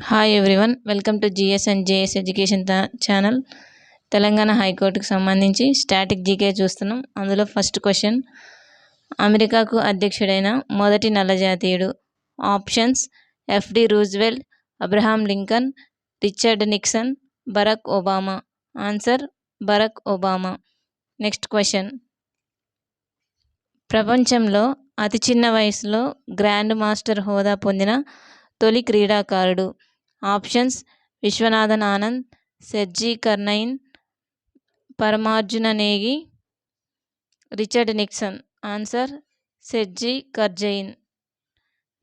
Hi everyone, welcome to GS and JS education channel. Telangana హైకోర్టుకు సంబంధించి static GK చూస్తున్నాం. అందులో ఫస్ట్ క్వశ్చన్, అమెరికాకు అధ్యక్షుడైన మొదటి నల్లజాతీయుడు? Options: F D Roosevelt, Abraham Lincoln, Richard Nixon, Barack Obama. Answer: Barack Obama. Next question, ప్రపంచంలో అతి చిన్న వయసులో గ్రాండ్ మాస్టర్ హోదా పొందిన తొలి క్రీడాకారుడు? Options: Viswanathan Anand, Sergey Karjakin, Parimarjan Negi, Richard Nixon. Answer: Sergey Karjakin.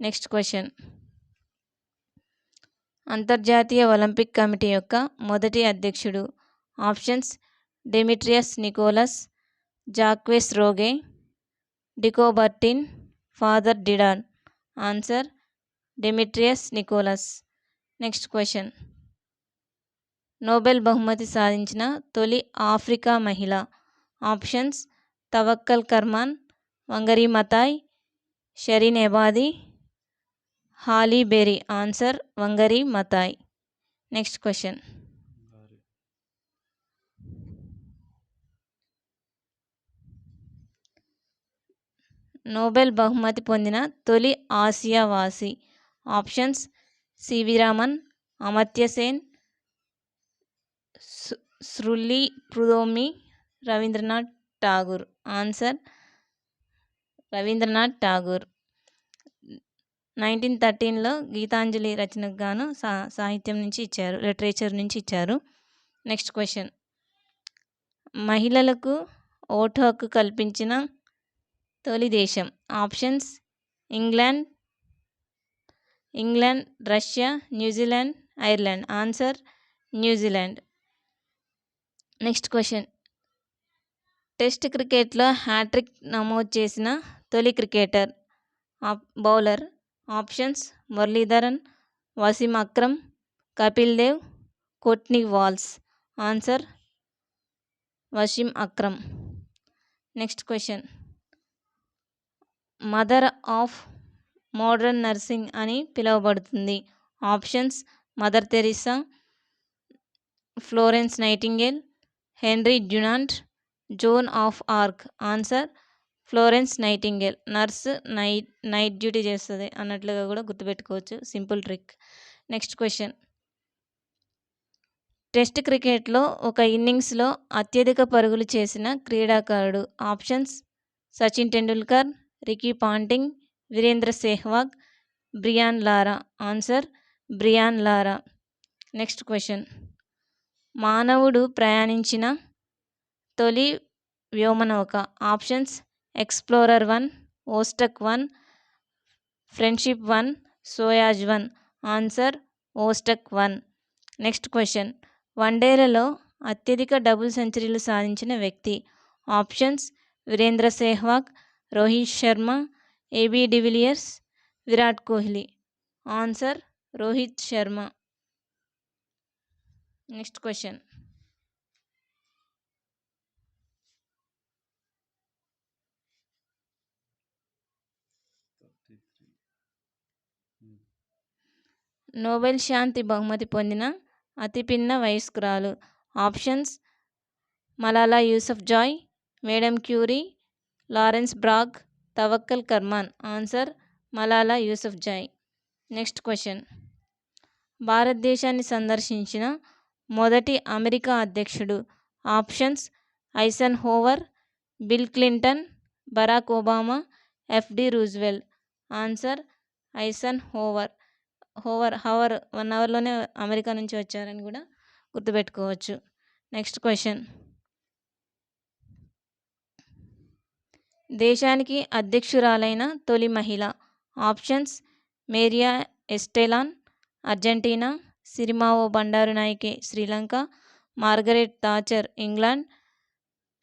Next question, అంతర్జాతీయ ఒలింపిక్ కమిటీ యొక్క మొదటి అధ్యక్షుడు? Options: Demetrius Nicolas, Jacques Rogge, de Coubertin, Father Didon. Answer: Demetrius Nicolas. Next question, Nobel బహుమతి సాధించిన తొలి ఆఫ్రికా మహిళ? Options: Tawakkol Karman, Wangari Maathai, Shirin Ebadi, Halle Berry. Answer: Wangari Maathai. Next question, Nobel బహుమతి పొందిన తొలి ఆసియా వాసి? Options: C V Raman, Amartya Sen, Sully ప్రుదోమి, Rabindranath Tagore. Answer: Rabindranath Tagore. 1913లో Gitanjali రచనకు గాను సాహిత్యం నుంచి ఇచ్చారు, లిటరేచర్ నుంచి ఇచ్చారు. నెక్స్ట్ క్వశ్చన్, మహిళలకు ఓటు హక్కు కల్పించిన తొలి దేశం? Options: England, Russia, New Zealand, Ireland. Answer: New Zealand. Next question, test క్రికెట్లో హ్యాట్రిక్ నమోదు చేసిన తొలి cricketer, bowler? Options: Muralitharan, Wasim Akram, Kapil Dev, Courtney Walsh. Answer: Wasim Akram. Next question, mother of modern nursing అని పిలువబడుతుంది? Options: Mother Teresa, Florence Nightingale, Henry Dunant, Joan of Arc. Answer: Florence Nightingale. Nurse night duty చేస్తుంది అన్నట్లుగా కూడా గుర్తుపెట్టుకోవచ్చు, simple trick. Next question, test క్రికెట్లో ఒక ఇన్నింగ్స్లో అత్యధిక పరుగులు చేసిన క్రీడాకారుడు? Options: Sachin Tendulkar, Ricky Ponting, Virender Sehwag, Brian Lara. Answer: Brian Lara. Next question, మానవుడు ప్రయాణించిన తొలి వ్యోమనౌక? Options: Explorer 1, Vostok 1, friendship 1, Soyuz 1. Answer: Vostok 1. Next question, వన్డేలలో అత్యధిక డబుల్ సెంచరీలు సాధించిన వ్యక్తి? Options: Virender Sehwag, Rohit Sharma, A B de Villiers, Virat Kohli. Answer: Rohit Sharma. Next question, Nobel శాంతి బహుమతి పొందిన అతి పిన్న వయస్కురాలు? Options: Malala Yousafzai, madam Curie, Lawrence Bragg, Tawakkol Karman. Answer: Malala Yousafzai. Next question, భారతదేశాన్ని సందర్శించిన మొదటి అమెరికా అధ్యక్షుడు? Options: Eisenhower, Bill Clinton, Barack Obama, F D Roosevelt. Answer: Eisenhower. 1 అవర్లోనే అమెరికా నుంచి వచ్చారని కూడా గుర్తుపెట్టుకోవచ్చు. నెక్స్ట్ క్వశ్చన్, దేశానికి అధ్యక్షురాలైన తొలి మహిళ? Options: Maria Estela, Argentina, Sirimavo Bandaranaike, Sri Lanka, Margaret Thatcher, England,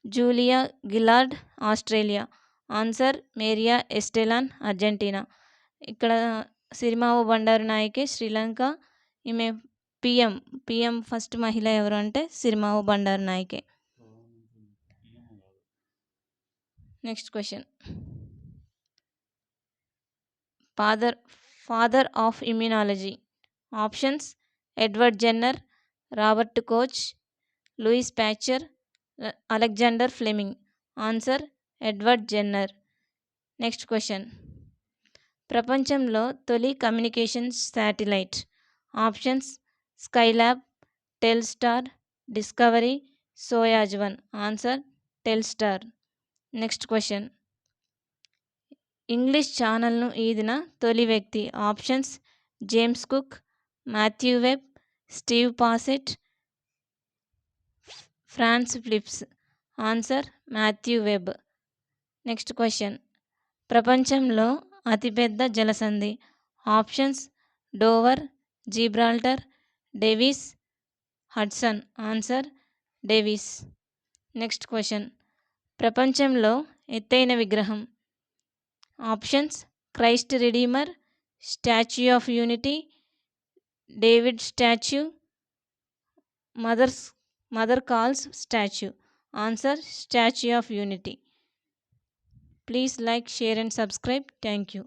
Julia Gillard, Australia. Answer: Maria Estela, Argentina. ఇక్కడ సిరిమావో బండారు నాయకే, శ్రీలంక. ఈమె పిఎం ఫస్ట్ మహిళ ఎవరు అంటే Sirimavo Bandaranaike. Next question, father of immunology? Options Edward Jenner, Robert Koch, Louis Pasteur, Alexander Fleming. Answer Edward Jenner. Next question. ప్రపంచంలో తొలి communication satellite. Options Skylab, Telstar, Discovery, Soyuz 1. Answer Telstar. Next question. English ఛానల్ను ఈదిన తొలి వ్యక్తి. Options James Cook, Matthew Webb, Steve Fossett, France Phillips. Answer Matthew Webb. Next question. ప్రపంచంలో అతిపెద్ద జలసంధి. Options Dover, Gibraltar, Davis, Hudson. Answer Davis. Next question. ప్రపంచంలో ఎత్తైన విగ్రహం. Options Christ redeemer, statue of unity, David statue, mother calls statue. Answer statue of unity. Please like, share and subscribe. Thank you.